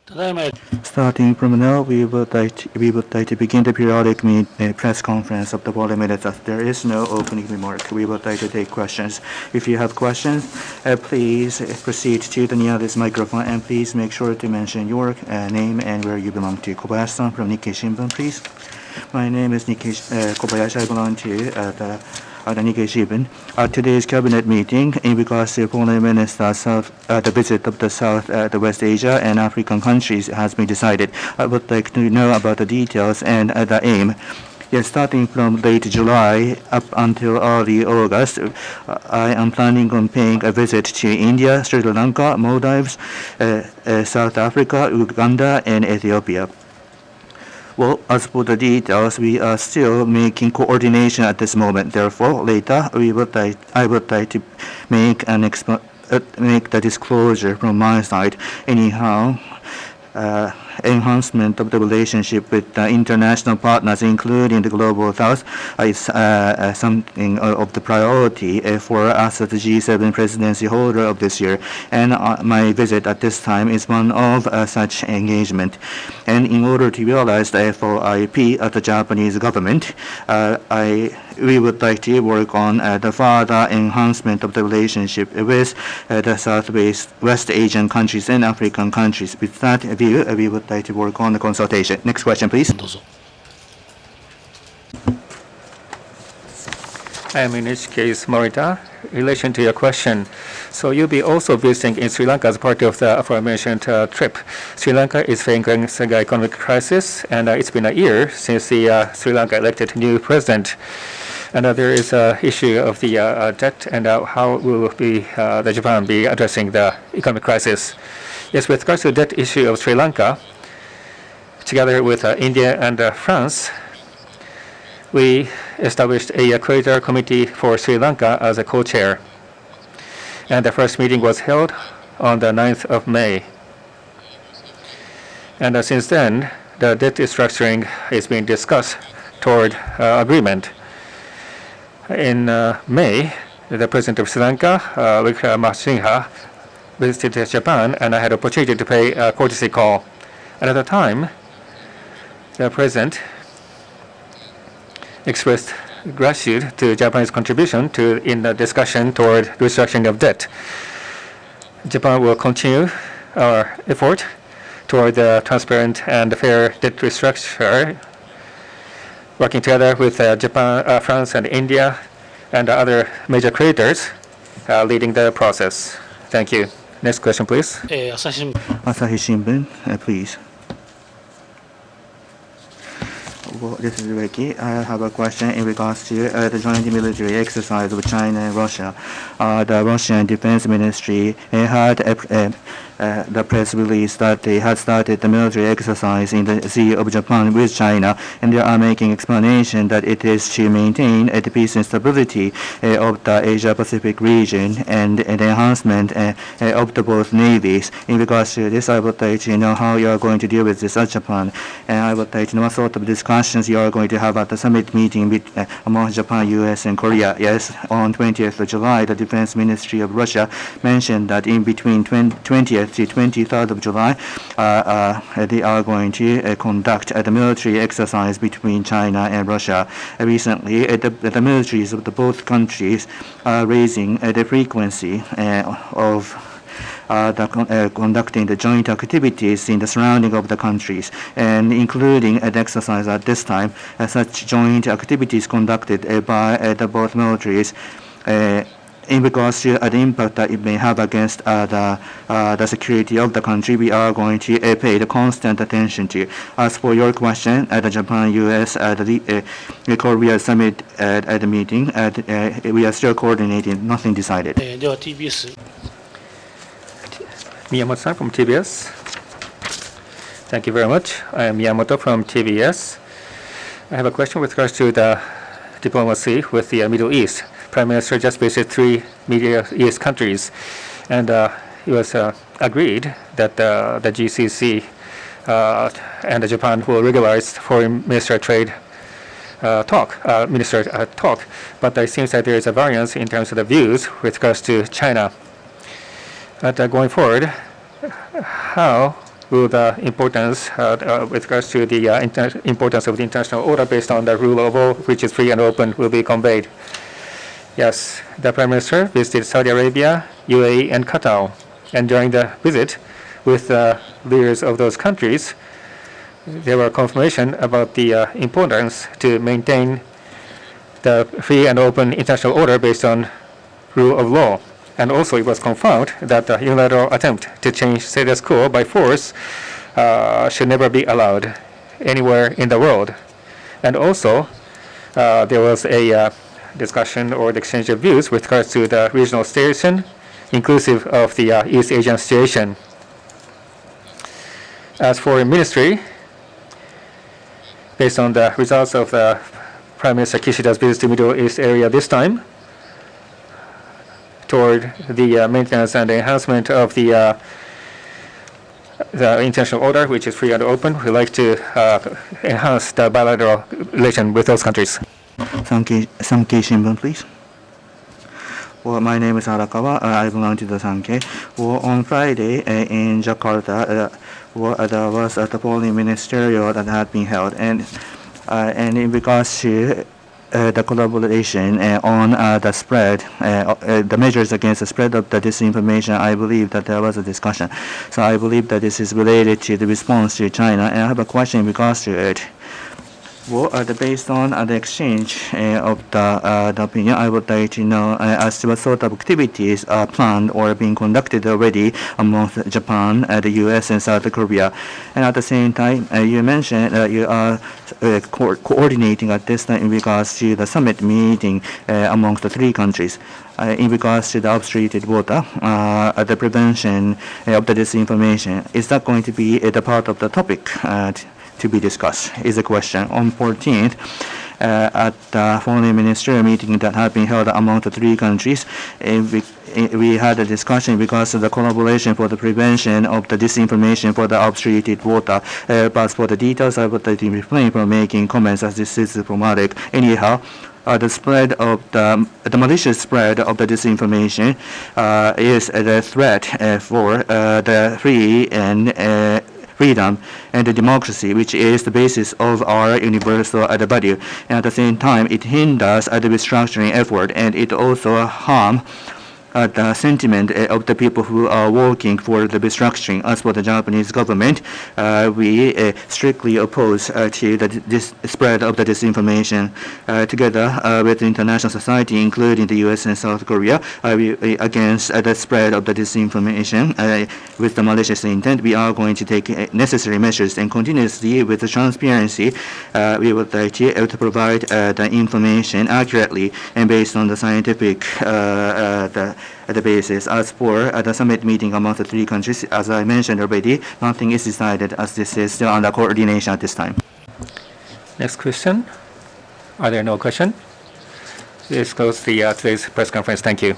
Starting from now, we would like to begin the periodic press conference of the board minutes. There is no opening remark. We would like to take questions. If you have questions, please proceed to the nearest microphone and please make sure to mention your name and where you belong to. Kobayashi-san from Nikkei Shimbun, please. My name is Kobayashi. I belong to the Nikkei Shimbun. Today's cabinet meeting in regards to foreign ministers the visit of the West Asia and African countries has been decided. I would like to know about the details and the aim. Yes, starting from late July up until early August, I am planning on paying a visit to India, Sri Lanka, Maldives, South Africa, Uganda, and Ethiopia. Well, as for the details, we are still making coordination at this moment. Therefore, later I would like to make the disclosure from my side. Anyhow, enhancement of the relationship with international partners, including the Global South, is something of the priority for us as the G7 presidency holder of this year. And my visit at this time is one of such engagement. And in order to realize the FOIP of the Japanese government, we would like to work on the further enhancement of the relationship with the West Asian countries and African countries. With that view, we would like to work on the consultation. Next question, please. I am in each case Morita. In relation to your question, so you'll be also visiting in Sri Lanka as part of the aforementioned trip. Sri Lanka is facing an economic crisis, and it's been a year since the Sri Lanka elected new president. And there is an issue of the debt and how will the Japan be addressing the economic crisis. Yes, with regards to the debt issue of Sri Lanka, together with India and France, we established a creditor committee for Sri Lanka as a co-chair. And the first meeting was held on the 9th of May. And since then, the debt restructuring is being discussed toward agreement. In May, the president of Sri Lanka, Wickremesinghe, visited Japan, and I had an opportunity to pay a courtesy call. And at the time, the president expressed gratitude to Japan's contribution in the discussion toward restructuring of debt. Japan will continue our effort toward the transparent and fair debt restructure, working together with Japan, France, and India, and other major creditors leading the process. Thank you. Next question, please. Asahi Shimbun, please. Well, this is Ricky. I have a question in regards to the joint military exercise with China and Russia. The Russian Defense Ministry had the press release that they had started the military exercise in the Sea of Japan with China, and they are making explanation that it is to maintain the peace and stability of the Asia-Pacific region and the enhancement of the both navies. In regards to this, I would like to know how you are going to deal with this at Japan, and I would like to know what sort of discussions you are going to have at the summit meeting among Japan, US, and Korea. Yes, on 20th of July, the Defense Ministry of Russia mentioned that in between 20th to 23rd of July, they are going to conduct the military exercise between China and Russia. Recently, the militaries of both countries are raising the frequency of conducting the joint activities in the surrounding of the countries, and including the exercise at this time. Such joint activities conducted by the both militaries in regards to the impact that it may have against the security of the country, we are going to pay the constant attention to. As for your question, at the Japan-US the Korea summit at the meeting, we are still coordinating, nothing decided. Miyamoto-san from TBS. Thank you very much. I am Miyamoto from TBS. I have a question with regards to the diplomacy with the Middle East. Prime Minister just visited 3 Middle East countries, and it was agreed that the GCC and Japan will regularize foreign minister trade talk. But it seems that there is a variance in terms of the views with regards to China. But going forward, how will the importance with regards to the importance of the international order based on the rule of law, which is free and open, will be conveyed. Yes, the Prime Minister visited Saudi Arabia, UAE, and Qatar. And during the visit with the leaders of those countries, there were confirmation about the importance to maintain the free and open international order based on rule of law. And also it was confirmed that the unilateral attempt to change status quo by force should never be allowed anywhere in the world. And also there was a discussion or the exchange of views with regards to the regional situation, inclusive of the East Asian situation. As Foreign Ministry, based on the results of the Prime Minister Kishida's visit to Middle East area this time, toward the maintenance and enhancement of the international order, which is free and open, we'd like to enhance the bilateral relation with those countries. Sankei Shimbun, please. Well, my name is Arakawa. I belong to the Sankei. Well, on Friday in Jakarta, there was the foreign ministerial that had been held, and in regards to the collaboration on the spread, the measures against the spread of the disinformation, I believe that there was a discussion. So I believe that this is related to the response to China, and I have a question in regards to it. Well, based on the exchange of the opinion, I would like to know as to what sort of activities are planned or being conducted already amongst Japan, the U.S., and South Korea. And at the same time, you mentioned you are coordinating at this time in regards to the summit meeting amongst the three countries. In regards to the untreated water, the prevention of the disinformation, is that going to be the part of the topic to be discussed, is a question. On 14th, at the foreign ministerial meeting that had been held among the three countries, we had a discussion because of the collaboration for the prevention of the disinformation for the untreated water. But for the details, I would like to refrain from making comments as this is diplomatic. Anyhow, the spread of the malicious spread of the disinformation is the threat for the free and freedom and the democracy, which is the basis of our universal value. And at the same time, it hinders the restructuring effort, and it also harms the sentiment of the people who are working for the restructuring. As for the Japanese government, we strictly oppose to this spread of the disinformation. Together with the international society, including the U.S. and South Korea, against the spread of the disinformation with the malicious intent, we are going to take necessary measures, and continuously with the transparency, we would like to provide the information accurately and based on the scientific the basis. As for the summit meeting among the three countries, as I mentioned already, nothing is decided as this is still under coordination at this time. Next question. Are there no questions? This closes the today's press conference. Thank you.